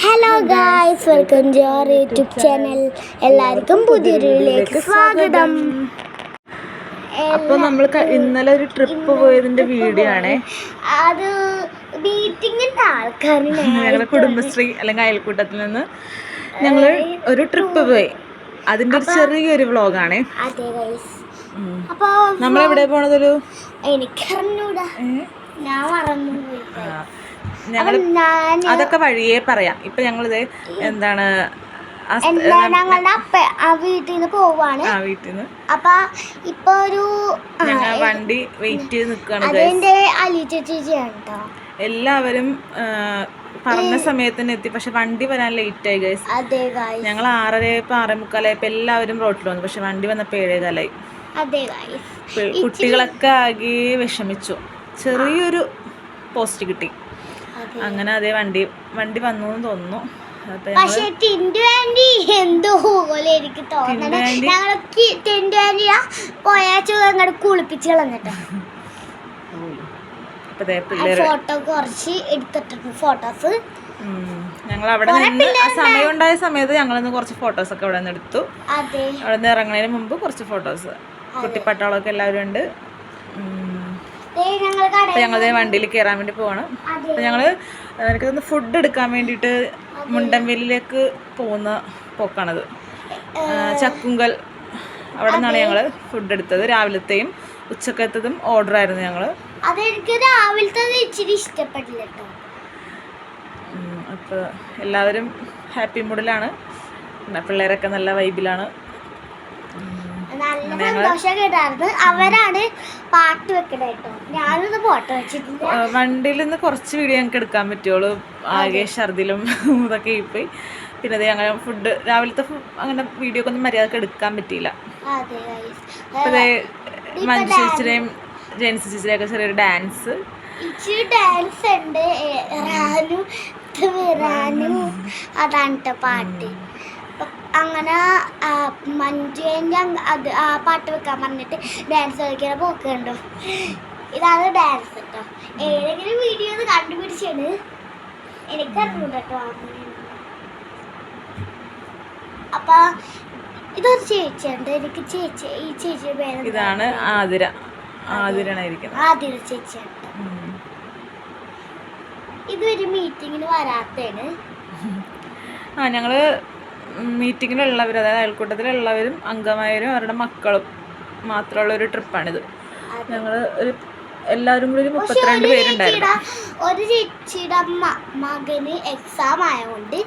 Hello guys, welcome to our YouTube channel. എല്ലാവർക്കും പുതിയൊരു വീഡിയോയിലേക്ക് സ്വാഗതം. അപ്പോൾ നമ്മൾ ഇന്നലെ ഒരു ട്രിപ്പ് പോയതിന്റെ വീഡിയോ ആണ്. അത് മീറ്റിങ്ങിന്റെ ആൾക്കാരിനെ ഞങ്ങളുടെ കുടുംബശ്രീ അല്ലെങ്കിൽ അയൽക്കൂട്ടത്തിൽ നിന്ന് ഞങ്ങൾ ഒരു ട്രിപ്പ് പോയി. അതിന്റെ ഒരു ചെറിയൊരു വ്ളോഗാണ്. അതെ ഗൈസ്. നമ്മളെവിടെ പോണതൊരു എനിക്കറിഞ്ഞൂടാ, ഞാൻ മറന്നു പോയി. ഞങ്ങൾ അതൊക്കെ വഴിയേ പറയാം. ഇപ്പൊ ഞങ്ങളിത് എന്താണ് ഞങ്ങളുടെ വീട്ടിൽ നിന്ന് പോവാണ്. വീട്ടിൽ നിന്ന് അപ്പൊ ഇപ്പൊ ഒരു വണ്ടി വെയിറ്റ് ചെയ്ത് നിൽക്കുകയാണ്. അതിന്റെ അലി ചേച്ചിയാണ് കേട്ടോ. എല്ലാവരും പറഞ്ഞ സമയത്തിന് എത്തി, പക്ഷെ വണ്ടി വരാൻ ലേറ്റ് ആയി ഗൈസ്. അതെ ഗൈസ്, ഞങ്ങൾ 6:30 6:45 എല്ലാവരും റോട്ടിൽ വന്നു, പക്ഷെ വണ്ടി വന്നപ്പോൾ 7:15. അതെ ഗൈസ്, കുട്ടികളൊക്കെ ആകെ വിഷമിച്ചു. ചെറിയൊരു പോസ്റ്റ് കിട്ടി. അങ്ങനെ അതേ വണ്ടി വന്നു എന്ന് തോന്നുന്നു. പക്ഷെ ടിൻഡു ആന്റി എന്തോ പോലെ എനിക്ക് തോന്നണേ. ഞങ്ങൾക്ക് ടിൻഡു ആന്റി പോയാച്ചു അങ്ങോട്ട് കുളിപ്പിച്ച് കളഞ്ഞിട്ടോ. ഫോട്ടോ കുറച്ച് എടുത്തിട്ടുണ്ട്, ഫോട്ടോസ്. ഞങ്ങൾ അവിടെ നിന്ന് സമയം ഉണ്ടായ സമയത്ത് ഞങ്ങളിന്ന് കുറച്ച് ഫോട്ടോസ് ഒക്കെ അവിടെ നിന്ന് എടുത്തു. അവിടെ നിന്ന് ഇറങ്ങുന്നതിന് മുമ്പ് കുറച്ച് ഫോട്ടോസ്. കുട്ടിപ്പട്ടാളൊക്കെ എല്ലാവരും ഉണ്ട്. അപ്പോൾ ഞങ്ങൾ വണ്ടിയിൽ കയറാൻ വേണ്ടി പോവാണ്. അപ്പോൾ ഞങ്ങൾ എനിക്കൊന്ന് ഫുഡ് എടുക്കാൻ വേണ്ടിയിട്ട് മുണ്ടൻവേലിലേക്ക് പോകുന്ന പോക്കാണത്. ചക്കുങ്കൽ അവിടെ നിന്നാണ് ഞങ്ങൾ ഫുഡ് എടുത്തത്. രാവിലത്തെയും ഉച്ചക്കത്തതും ഓർഡർ ആയിരുന്നു ഞങ്ങൾ. അതെനിക്ക് രാവിലത്തെ ഇച്ചിരി ഇഷ്ടപ്പെട്ടില്ല കേട്ടോ. അപ്പോൾ എല്ലാവരും ഹാപ്പി മൂഡിലാണ്. പിള്ളേരൊക്കെ നല്ല വൈബിലാണ്. നല്ല സന്തോഷം കേട്ടായിരുന്നു. അവരാണ് പാട്ട് വെക്കണേ കേട്ടോ. ഞാനൊന്ന് ഫോട്ടോ വെച്ചിട്ടുണ്ട്. വണ്ടിയിൽ നിന്ന് കുറച്ച് വീഡിയോ ഞങ്ങൾക്ക് എടുക്കാൻ പറ്റുള്ളൂ. ആകെ ഛർദിലും ഇതൊക്കെ പോയി. പിന്നെ അത് അങ്ങനെ ഫുഡ് രാവിലത്തെ അങ്ങനെ വീഡിയോ ഒക്കെ ഒന്നും മര്യാദക്ക് എടുക്കാൻ പറ്റിയില്ല. അതെ, മഞ്ജു ചേച്ചിയുടെയും ജെൻസി ചേച്ചിയുടെയൊക്കെ ചെറിയൊരു ഡാൻസ് ഉണ്ട്. അതാണ് കേട്ടോ പാട്ട്. അങ്ങനെ മഞ്ജുവിൻ്റെ അത് ആ പാട്ട് വെക്കാൻ പറഞ്ഞിട്ട് ഡാൻസ് കളിക്കാൻ പോക്കുണ്ടോ. ഇതാണ് ഡാൻസ് കേട്ടോ. ഏതെങ്കിലും വീഡിയോ കണ്ടുപിടിച്ചാണ് എനിക്കറിഞ്ഞൂട കേട്ടോ. അപ്പൊ ഇതൊരു ചേച്ചിയുണ്ട്. എനിക്ക് ചേച്ചി, ഈ ചേച്ചിയുടെ പേര് ഇതാണ് ആതിര ചേച്ചിയാണ്. ഇതൊരു മീറ്റിങ്ങിന് വരാത്തതാണ്. ഞങ്ങള് മീറ്റിങ്ങിലുള്ളവർ, അതായത് അയൽക്കൂട്ടത്തിലുള്ളവരും അംഗമായവരും അവരുടെ മക്കളും മാത്രമുള്ള ഒരു ട്രിപ്പാണിത്. ഞങ്ങൾ എല്ലാവരും കൂടി 32 പേരുണ്ടായിരുന്നു. ഒരു ചേച്ചിയുടെ മകന് എക്സാം ആയതുകൊണ്ട്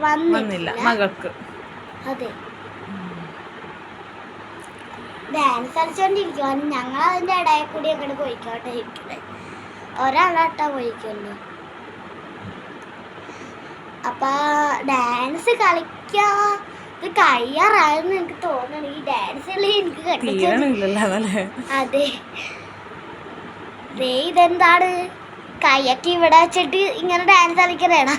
വന്നില്ല മകൾക്ക്. അതെ, ഡാൻസ് കളിച്ചോണ്ടിരിക്കുവാണ്. ഞങ്ങൾ അതിന്റെ ഇടയിൽ കൂടി അങ്ങോട്ട് പോയിക്കോട്ടെ ഇരിക്കണേ. ഒരാളാട്ടാ പോയിക്കുള്ളൂ. അപ്പൊ ഡാൻസ് കളിക്കാ കഴിയാറായെന്ന് എനിക്ക് തോന്നണം. ഈ ഡാൻസ് എനിക്ക് കണ്ടിട്ടില്ല. അതെ, ഇതെന്താണ് കൈയൊക്കെ ഇവിടെ വെച്ചിട്ട് ഇങ്ങനെ ഡാൻസ് കളിക്കണേണ.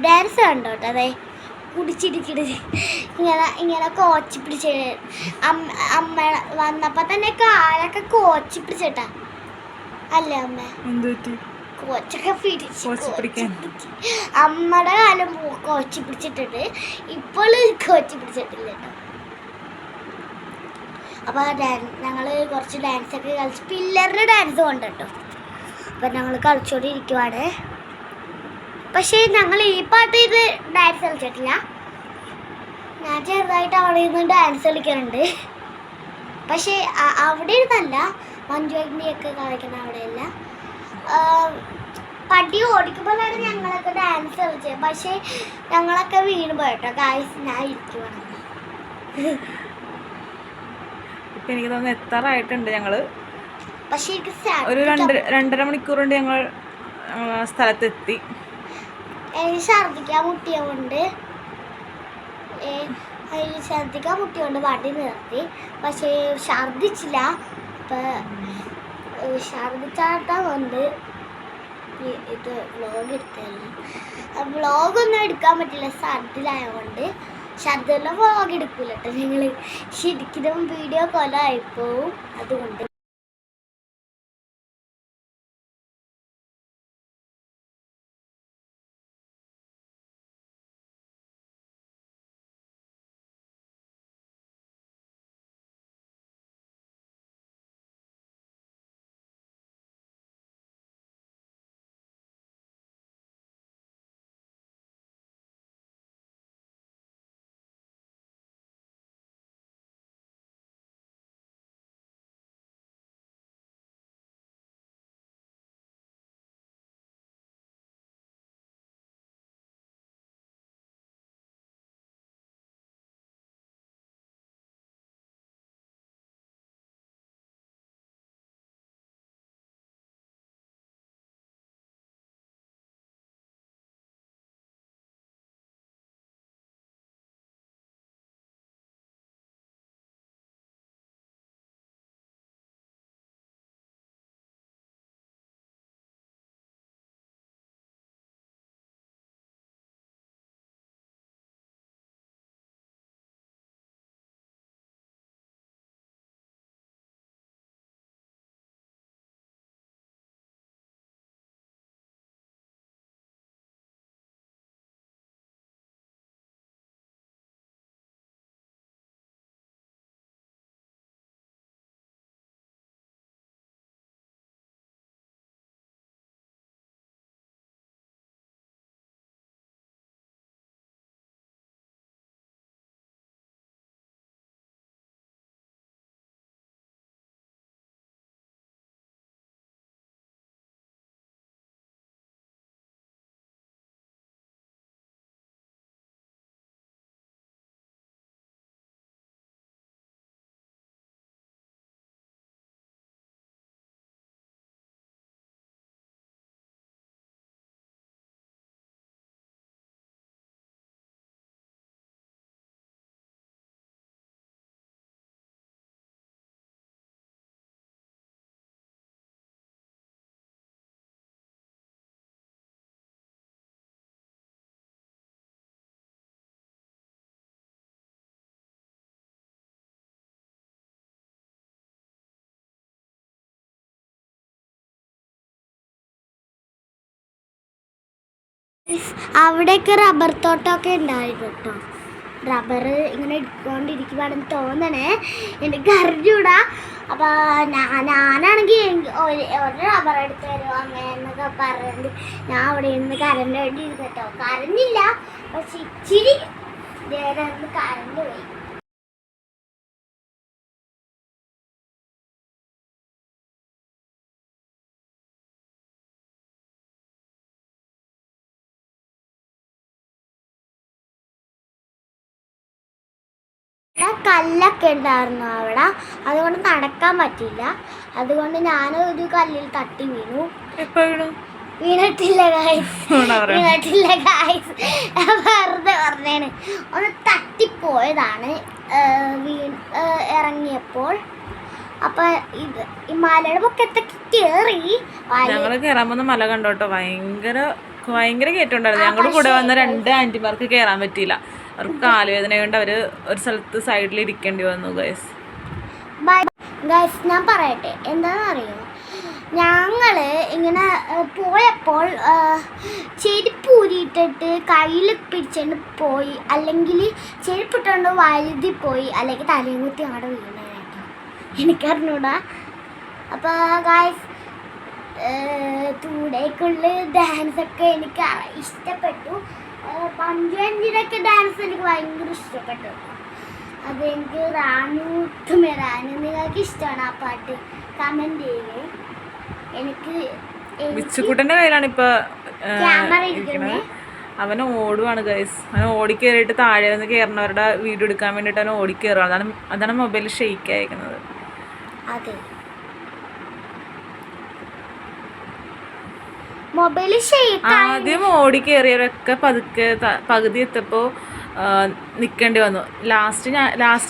ഡാൻസ് കണ്ടോട്ടെ. അതെ, കുടിച്ചിടിച്ചിട്ട് ഇങ്ങനെ കോച്ചി പിടിച്ച് അമ്മ വന്നപ്പോ തന്നെ കാലൊക്കെ കോച്ചി പിടിച്ചിട്ടാ. അല്ലേ അമ്മ? കോച്ചൊക്കെ അമ്മയുടെ കാലം കോച്ചി പിടിച്ചിട്ടുണ്ട്. ഇപ്പോൾ കോച്ചി പിടിച്ചിട്ടില്ല കേട്ടോ. അപ്പൊ ഞങ്ങള് കുറച്ച് ഡാൻസ് ഒക്കെ കളിച്ച് പിള്ളേരുടെ ഡാൻസ് കൊണ്ട് കേട്ടോ. അപ്പൊ ഞങ്ങൾ കളിച്ചോണ്ടിരിക്കുവാണ്. പക്ഷെ ഞങ്ങൾ ഈ പാട്ട് ഇത് ഡാൻസ് കളിച്ചിട്ടില്ല. ഞാൻ ചെറുതായിട്ട് അവിടെ നിന്ന് ഡാൻസ് കളിക്കാറുണ്ട്. പക്ഷെ അവിടെ ഇരുന്നല്ല, മഞ്ജുവിനെയൊക്കെ കളിക്കുന്ന അവിടെയല്ല. പടി ഓടിക്കുമ്പോഴാണ് ഞങ്ങളൊക്കെ ഡാൻസ് കളിച്ചത്. പക്ഷെ ഞങ്ങളൊക്കെ വീണ് പോയിട്ടോ ഗായ്സ്. ഞാൻ ഇരിക്കുവാണ്. ഇപ്പം എനിക്ക് തോന്നുന്നു എത്താറായിട്ടുണ്ട് ഞങ്ങള്. പക്ഷെ ഒരു 2.5 മണിക്കൂർ കൊണ്ട് ഞങ്ങൾ സ്ഥലത്തെത്തി. എനിക്ക് ഛർദിക്കാൻ മുട്ടിയുണ്ട്. ഛർദിക്കാൻ മുട്ടിയുണ്ട് വണ്ടി നിർത്തി. പക്ഷേ ഛർദിച്ചില്ല. അപ്പം ഛർദിച്ചാട്ടാ കൊണ്ട് ഇത് വ്ളോഗ് എടുത്തല്ല. വ്ളോഗൊന്നും എടുക്കാൻ പറ്റില്ല ഛർദിലായതുകൊണ്ട്. ഛർദിലുള്ള വ്ളോഗ് എടുക്കൂല കേട്ടോ ഞങ്ങൾ. ശരിക്കും വീഡിയോ കൊലമായിപ്പോവും. അതുകൊണ്ട് അവിടെയൊക്കെ റബ്ബർ തോട്ടമൊക്കെ ഉണ്ടായിരുന്നു കേട്ടോ. റബ്ബർ ഇങ്ങനെ എടുക്കൊണ്ടിരിക്കുവാണെന്ന് തോന്നണേ, എനിക്ക് അറിഞ്ഞൂടാ. അപ്പോൾ ഞാനാണെങ്കിൽ ഒരു റബ്ബർ എടുത്ത് തരുമോ അങ്ങനെ എന്നൊക്കെ പറഞ്ഞിട്ട് ഞാൻ അവിടെ ഇരുന്ന് കരണ്ട് വേണ്ടി ഇരുന്നു കേട്ടോ. കരഞ്ഞില്ല, പക്ഷെ ഇച്ചിരി നേരം കരണ്ട് പോയി. കല്ലൊക്കെ ഉണ്ടായിരുന്നു അവിടെ, അതുകൊണ്ട് നടക്കാൻ പറ്റില്ല. അതുകൊണ്ട് ഞാൻ ഒരു കല്ലിൽ തട്ടി വീണു. വീണിട്ടില്ല ഗായ്സ്, വീണിട്ടില്ല ഗായ്സ്, വെറുതെ പറഞ്ഞാണ്. ഒന്ന് തട്ടിപ്പോയതാണ് ഇറങ്ങിയപ്പോൾ. അപ്പൊ ഇത് ഈ മലയുടെ പൊക്കത്തൊക്കെ കേറി. ഞങ്ങള് കയറാൻ പോകുന്ന മല കണ്ടോട്ടോ, ഭയങ്കര കയറ്റമുണ്ടായിരുന്നു. ഞങ്ങളുടെ കൂടെ വന്ന 2 ആന്റിമാർക്ക് കയറാൻ പറ്റിയില്ല. അവർക്ക് കാലുവേദന കൊണ്ട് അവര് ഒരു സ്ഥലത്ത് സൈഡിൽ ഇരിക്കേണ്ടി വന്നു ഗൈസ്. ഞാൻ പറയട്ടെ എന്താണെന്നറിയോ, ഞങ്ങള് ഇങ്ങനെ പോയപ്പോൾ ചെരുപ്പ് ഊരിയിട്ടിട്ട് കയ്യിൽ പിടിച്ചുകൊണ്ട് പോയി, അല്ലെങ്കിൽ ചെരുപ്പിട്ടുകൊണ്ട് വഴുതി പോയി, അല്ലെങ്കിൽ തലയും കുത്തി അങ്ങോട്ട് വീണേട്ടോ. എനിക്കറിഞ്ഞൂടാ. അപ്പോൾ ഗായ്സ്, ടൂഡേക്കുള്ള ഡാൻസൊക്കെ എനിക്ക് ഇഷ്ടപ്പെട്ടു. പഞ്ചായത്തിലൊക്കെ ഡാൻസ് എനിക്ക് ഭയങ്കര ഇഷ്ടപ്പെട്ടു. അതെനിക്ക് റാണൂത്ത് മെറാന്, നിങ്ങൾക്ക് ഇഷ്ടമാണ് ആ പാട്ട്? കമൻറ്റ് ചെയ്യേ. എനിക്ക് വിച്ചുക്കുട്ടൻ്റെ കയ്യിലാണ് ഇപ്പൊ ക്യാമറ ഇരിക്കുന്നത്. അവന് ഓടുവാണ് ഗൈസ്. അവൻ ഓടിക്കേറിയിട്ട് താഴെ നിന്ന് കയറുന്നവരുടെ വീഡിയോ എടുക്കാൻ വേണ്ടിയിട്ട് അവൻ ഓടിക്കേറുക. അതാണ് മൊബൈൽ ഷെയ്ക്ക് അയക്കുന്നത്. അതെ, മൊബൈൽ ഷെയ്ക്ക്. ആദ്യം ഓടിക്കേറിയവരൊക്കെ പതുക്കെ പകുതി എത്തപ്പോ നിക്കേണ്ടി വന്നു. ലാസ്റ്റ്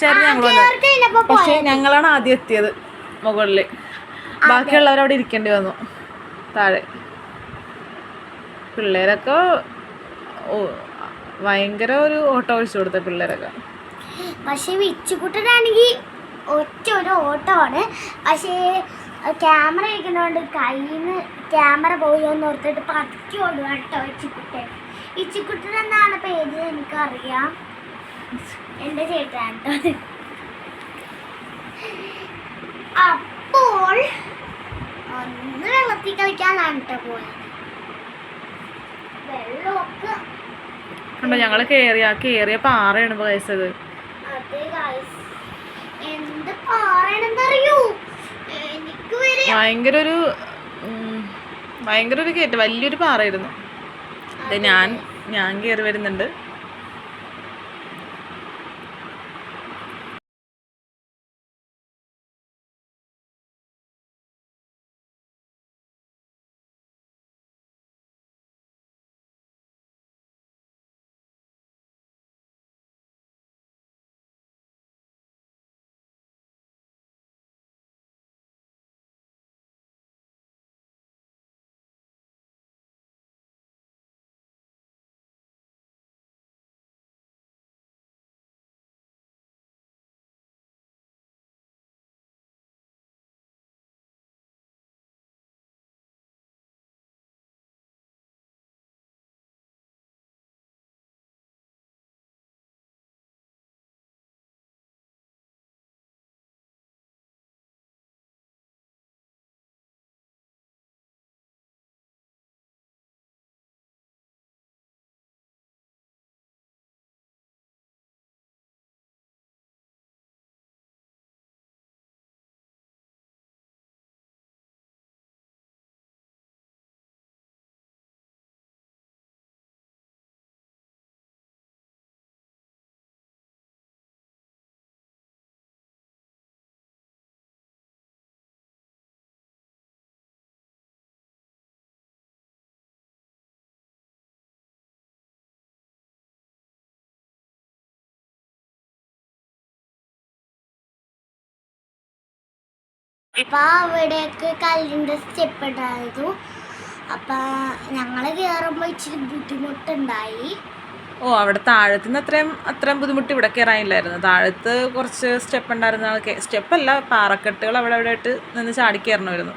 ആയിരുന്നു ഞങ്ങൾ വന്നത്. പക്ഷെ ഞങ്ങളാണ് ആദ്യം എത്തിയത് മുകളില്. ബാക്കിയുള്ളവർ അവിടെ ഇരിക്കേണ്ടി വന്നു താഴെ. പിള്ളേരൊക്കെ ഭയങ്കര ഒരു ഓട്ടം ഒഴിച്ചു കൊടുത്ത പിള്ളേരൊക്കെ. പക്ഷെ വിച്ചുകുട്ടനാണെങ്കിൽ ഒരു ഓട്ടമാണ്. പക്ഷേ ക്യാമറ ഇരിക്കുന്നതുകൊണ്ട് കയ്യിൽ നിന്ന് ക്യാമറ പോയോന്ന് ഓർത്തിട്ട് പതുക്കി ഓടുക കേട്ടോ ഇച്ചിക്കുട്ടൻ. ഇച്ചിക്കുട്ടൻ എന്നാണ് പേര്, എനിക്കറിയാം, എൻ്റെ ചേട്ടൻ കേട്ടോ. അപ്പോൾ ഒന്ന് വെള്ളത്തിൽ കളിക്കാനാണ് കേട്ടോ പോയത്. വെള്ളമൊക്കെ കണ്ടോ, ഞങ്ങള് കേറിയ പാറയാണ് കഴിച്ചത്. അതെ ഗൈസ്, എന്ത് പാറയാണെന്നറിയൂ, എനിക്ക് വരെ ഭയങ്കര ഒരു കയറ്റം, വലിയൊരു പാറയായിരുന്നു. അതെ, ഞാൻ കയറി വരുന്നുണ്ട്. അപ്പൊ അവിടെയൊക്കെ കല്ലിൻ്റെ സ്റ്റെപ്പ് ഉണ്ടായിരുന്നു. അപ്പൊ ഞങ്ങള് കയറുമ്പോ ഇച്ചിരി ബുദ്ധിമുട്ടുണ്ടായി. അവിടെ താഴത്തുനിന്ന് അത്രയും ബുദ്ധിമുട്ട് ഇവിടെ കയറാനില്ലായിരുന്നു. താഴത്ത് കുറച്ച് സ്റ്റെപ്പ് ഉണ്ടായിരുന്ന സ്റ്റെപ്പല്ല, പാറക്കെട്ടുകൾ അവിടെ ആയിട്ട് നിന്ന് ചാടി കയറണമായിരുന്നു.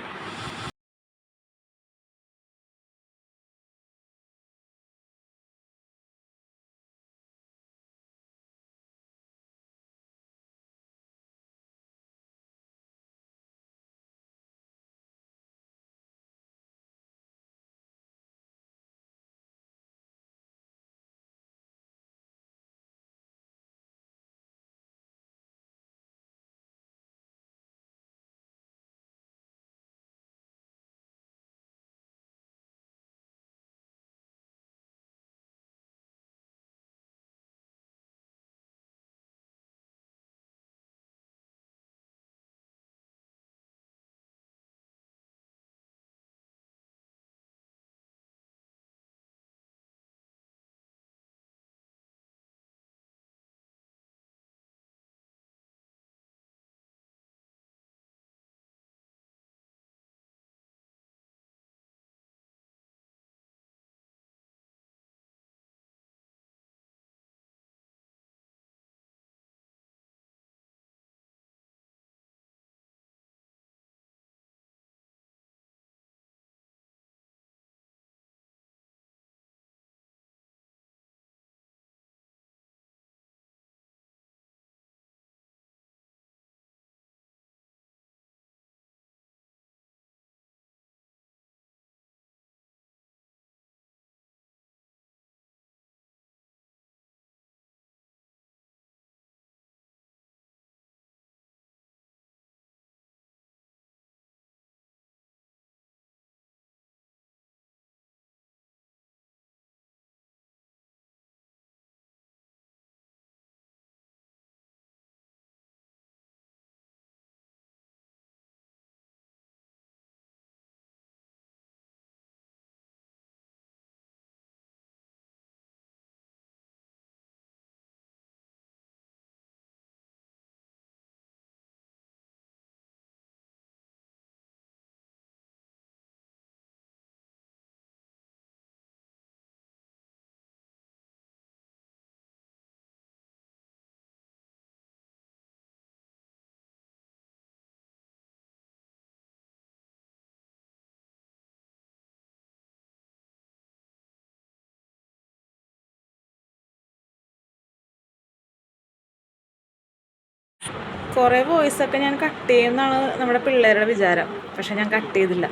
കുറേ വോയിസൊക്കെ ഞാൻ കട്ട് ചെയ്യുമെന്നാണ് നമ്മുടെ പിള്ളേരുടെ വിചാരം. പക്ഷെ ഞാൻ കട്ട് ചെയ്തില്ല.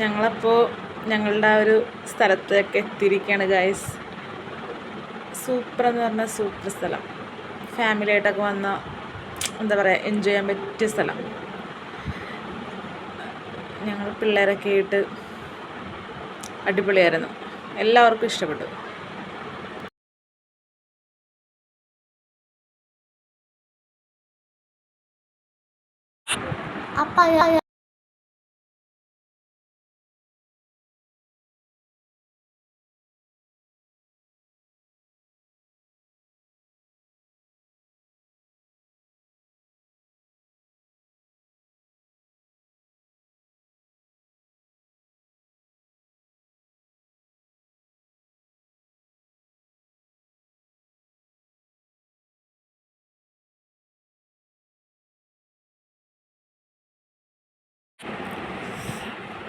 ഞങ്ങളപ്പോൾ ഞങ്ങളുടെ ആ ഒരു സ്ഥലത്തൊക്കെ എത്തിയിരിക്കുകയാണ് ഗൈസ്. സൂപ്പർ എന്ന് പറഞ്ഞാൽ സൂപ്പർ സ്ഥലം. ഫാമിലിയായിട്ടൊക്കെ വന്ന എന്താ പറയുക, എൻജോയ് ചെയ്യാൻ പറ്റിയ സ്ഥലം. ഞങ്ങൾ പിള്ളേരൊക്കെ ആയിട്ട് അടിപൊളിയായിരുന്നു. എല്ലാവർക്കും ഇഷ്ടപ്പെട്ടു. അപ്പം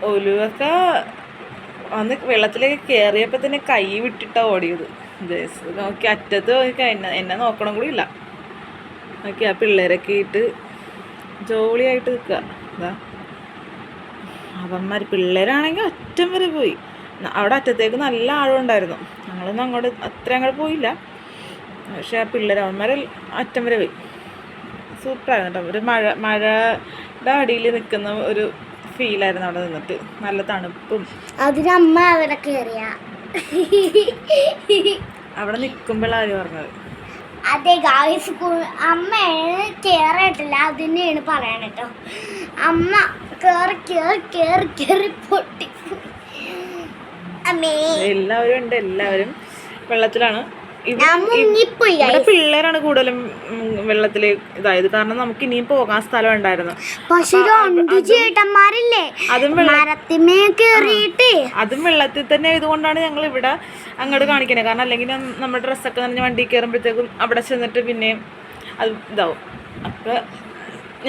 ഒലുവൊക്കെ വന്ന് വെള്ളത്തിലേക്ക് കയറിയപ്പോൾ തന്നെ കൈ വിട്ടിട്ടാണ് ഓടിയത്. ജേസ് നോക്കി അറ്റത്ത് നോക്കി എന്നെ നോക്കണം കൂടി ഇല്ല. നോക്കി ആ പിള്ളേരൊക്കെ ഇട്ട് ജോളിയായിട്ട് നിൽക്കുക. എന്താ അവന്മാർ പിള്ളേരാണെങ്കിൽ അറ്റം വരെ പോയി. അവിടെ അറ്റത്തേക്ക് നല്ല ആഴമുണ്ടായിരുന്നു. ഞങ്ങളൊന്നും അത്ര അങ്ങോട്ട് പോയില്ല. പക്ഷെ ആ പിള്ളേർ അവന്മാർ അറ്റം വരെ പോയി. സൂപ്പറായിരുന്നു കേട്ടോ. ഒരു മഴയുടെ അടിയിൽ നിൽക്കുന്ന ഒരു ഫീലായിരുന്നു അവിടെ നിന്നിട്ട്. നല്ല തണുപ്പും. അതിനമ്മ അവിടെ കയറിയ അവിടെ നിൽക്കുമ്പോഴാണ് പറഞ്ഞത്. അതെ ഗായ്സ്, അമ്മയാണ് കേറിയിട്ടില്ല, അതിനെയാണ് പറയാൻ കേട്ടോ. അമ്മ കേറി കേറി കേറി കേറി പൊട്ടി. അമ്മേ എല്ലാവരും ഉണ്ട്, എല്ലാവരും വെള്ളത്തിലാണ്. ഇവിടെ പിള്ളേരാണ് കൂടുതലും വെള്ളത്തില് ഇതായത്. കാരണം നമുക്ക് ഇനിയും പോകാൻ സ്ഥലം ഉണ്ടായിരുന്നു. പക്ഷെ രണ്ടു ചേട്ടന്മാരില്ലേ മരത്തിമേ കേറിയിട്ട് അതും വെള്ളത്തിൽ തന്നെ ആയതുകൊണ്ടാണ് ഞങ്ങൾ ഇവിടെ അങ്ങോട്ട് കാണിക്കണേ. കാരണം അല്ലെങ്കിൽ നമ്മുടെ ഡ്രസ്സൊക്കെ നനഞ്ഞ് വണ്ടി കയറുമ്പോഴത്തേക്കും അവിടെ ചെന്നിട്ട് പിന്നെയും അത് ഇതാവും. അപ്പം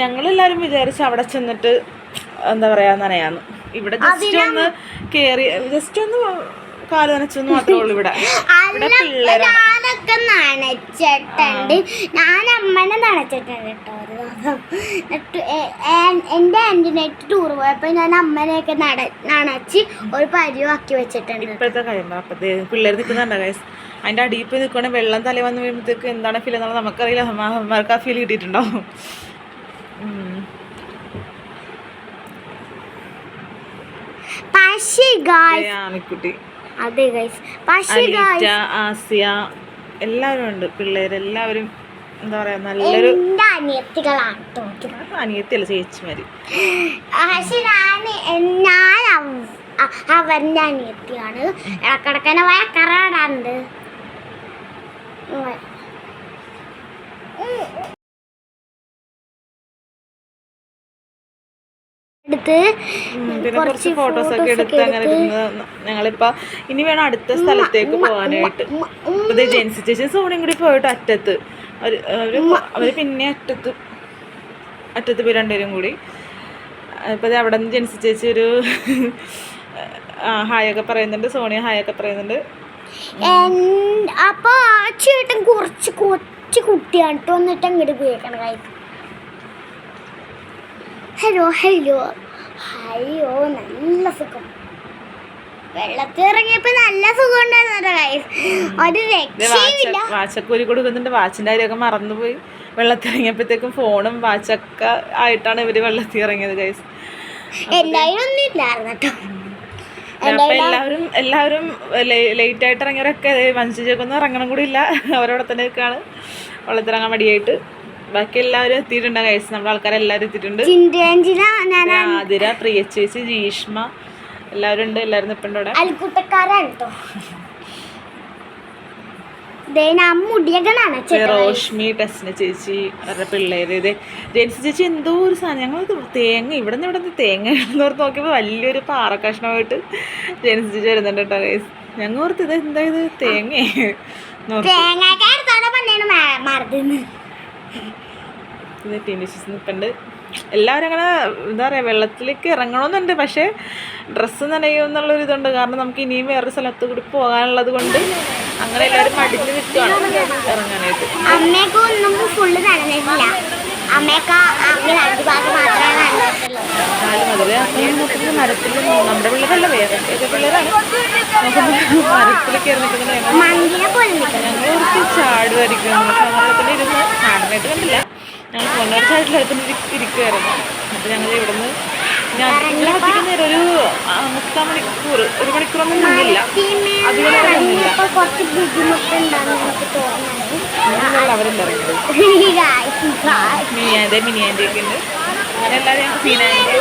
ഞങ്ങളെല്ലാവരും വിചാരിച്ച് അവിടെ ചെന്നിട്ട് എന്താ പറയാ നനയാന്ന്. ഇവിടെ ജസ്റ്റ് ഒന്ന് കയറി ജസ്റ്റ് ഒന്ന് കാല് നനച്ചൊന്നും മാത്രമേ ഉള്ളൂ. ഇവിടെ ഞാനൊക്കെ നനച്ചിട്ടുണ്ട്. ഞാൻ അമ്മനെ നനച്ചിട്ടുണ്ട് കേട്ടോ ഒരു ദിവസം. എൻ്റെ ആൻറ്റിനായിട്ട് ടൂർ പോയപ്പോൾ ഞാൻ അമ്മനെയൊക്കെ നനച്ച് ഒരു പരിവാക്കി വെച്ചിട്ടുണ്ട്. ഇപ്പോഴത്തെ കാര്യം അപ്പത്തെ പിള്ളേർ നിൽക്കുന്നുണ്ടോ ഗൈസ്? അതിൻ്റെ അടിയിൽ പോയി നിൽക്കുകയാണെങ്കിൽ വെള്ളം തല വന്ന് വീഴുമ്പോഴത്തേക്ക് എന്താണ് ഫീൽ എന്നുള്ളത് നമുക്കറിയില്ല. അമ്മമാർക്ക് ആ ഫീൽ കിട്ടിയിട്ടുണ്ടാവും. ആമിക്കുട്ടി, അതെ ഗൈസ്, ആസിയ എല്ലാവരും ഉണ്ട്. പിള്ളേരെല്ലാവരും എന്താ പറയാ നല്ലൊരു അനിയത്തികളാണ്. അനിയത്തിയല്ല, ചേച്ചിമാര്. പക്ഷെ ഞാൻ അവന്റെ അനിയത്തിയാണ്. ഇടക്കിടക്കനെ വയക്കറാടാണ്ട്. പിന്നെ കുറച്ച് ഫോട്ടോസൊക്കെ എടുത്ത് അങ്ങനെ ഞങ്ങളിപ്പോൾ ഇനി വേണം അടുത്ത സ്ഥലത്തേക്ക് പോകാനായിട്ട്. ഇപ്പോൾ ജെൻസി ചേച്ചി സോണിയും കൂടി പോയിട്ട് അറ്റത്ത് അവർ പിന്നെ അറ്റത്ത് പോയി രണ്ടുപേരും കൂടി. ഇപ്പോൾ അവിടെ നിന്ന് ജെൻസി ചേച്ചി ഒരു ഹായൊക്കെ പറയുന്നുണ്ട്, സോണിയ ഹായൊക്കെ പറയുന്നുണ്ട്. അപ്പോൾ ആ ചേട്ടൻ കുറച്ച് കൊച്ചു കുട്ടിയാണ് കേട്ടോ. എന്നിട്ട് അങ്ങോട്ട് പോയേക്കണം കാര്യം. ഹലോ ഹലോ അയ്യോ, നല്ല സുഖം. വെള്ളത്തിൽ ഇറങ്ങിയപ്പോ നല്ല സുഖം ഉണ്ടായിരുന്നു. ഒരു രക്ഷയില്ല. വാച്ചക്കൂലി കൊടുക്കുന്നുണ്ട്. വാച്ചിൻ്റെ കാര്യമൊക്കെ മറന്നുപോയി. വെള്ളത്തിൽ ഇറങ്ങിയപ്പോഴത്തേക്കും ഫോണും വാച്ചൊക്കെ ആയിട്ടാണ് ഇവര് വെള്ളത്തിൽ ഇറങ്ങിയത് ഗൈസ്. എന്തായാലും ഒന്നും ഇല്ലായിരുന്നു കേട്ടോ. എല്ലാവരും ലേറ്റ് ആയിട്ട് ഇറങ്ങിയവരൊക്കെ മനുഷ്യക്കൊന്നും ഇറങ്ങണം കൂടി ഇല്ല. അവരവിടെ തന്നെ നിൽക്കുകയാണ് വെള്ളത്തിറങ്ങാൻ മടിയായിട്ട്. ബാക്കി എല്ലാവരും എത്തിയിട്ടുണ്ട് ഗൈസ്. നമ്മുടെ ആൾക്കാരെല്ലാവരും എത്തിയിട്ടുണ്ട്. ആതിര, പ്രിയ ചേച്ചി, ജീഷ്മ എല്ലാവരും ഉണ്ട്. എല്ലാവരും നിൽപ്പുണ്ട് അവിടെ. അൽക്കൂട്ടക്കാരാണ് കേട്ടോ. റോഷ്മി, ടെസ്ന ചേച്ചി, അവരുടെ പിള്ളേര്. ഇത് ജെൻസി ചേച്ചി എന്തോ ഒരു സാധനം. ഞങ്ങൾ തേങ്ങ ഇവിടെ നിന്ന് തേങ്ങ എന്നോർത്ത് നോക്കിയപ്പോൾ വലിയൊരു പാറക്കഷ്ണമായിട്ട് ജെൻസി ചേച്ചി വരുന്നുണ്ട് കേട്ടോ ഗൈസ്. ഞങ്ങൾ ഓർത്ത് ഇത് എന്താ ഇത് തേങ്ങ. ഇത് ടീനേജേഴ്സ് നിൽപ്പുണ്ട്. എല്ലാവരും അങ്ങനെ എന്താ പറയുക വെള്ളത്തിലേക്ക് ഇറങ്ങണമെന്നുണ്ട്. പക്ഷേ ഡ്രസ്സ് നനയും എന്നുള്ളൊരിതുണ്ട്. കാരണം നമുക്ക് ഇനിയും വേറൊരു സ്ഥലത്ത് കൂടി പോകാനുള്ളത് കൊണ്ട് അങ്ങനെ ഞങ്ങളെല്ലാവരും മടിഞ്ഞ് നിൽക്കുകയാണ് ഇറങ്ങാനായിട്ട്. അമ്മയൊക്കെ ഒന്നും ഫുള്ള് നനഞ്ഞിട്ടില്ല. അമ്മയൊക്കെ അങ്ങനെ 2 ഭാഗം മാത്രമേ നനഞ്ഞിട്ടുള്ളൂ. എന്നാലും അതിൽ മരത്തിൽ നമ്മുടെ പിള്ളേരല്ല വേറെ ഏത് പിള്ളേരാണ് മരത്തിൽ കയറി നിൽക്കുന്നത്. ഞങ്ങൾ കുറച്ച് ചാടുമായിരിക്കും. സമരത്തിൽ ഇരുന്ന് ചാടാനായിട്ട് കണ്ടില്ല. ഞങ്ങൾ കൊണ്ടൊരു ചാട്ടിലത്തിന് ഇരിക്കുമായിരുന്നു. അപ്പോൾ ഞങ്ങൾ ഇവിടുന്ന് അധികം നേരം ഒരു 3/4 മണിക്കൂർ 1 മണിക്കൂറൊന്നും നിന്നില്ല. അധികം നേരം നിന്നില്ല. അവരും പറയുന്നത് മിനിയാൻ്റെ ഒക്കെ ഉണ്ട്. അങ്ങനെ എല്ലാവരും സീനാൻ്റെ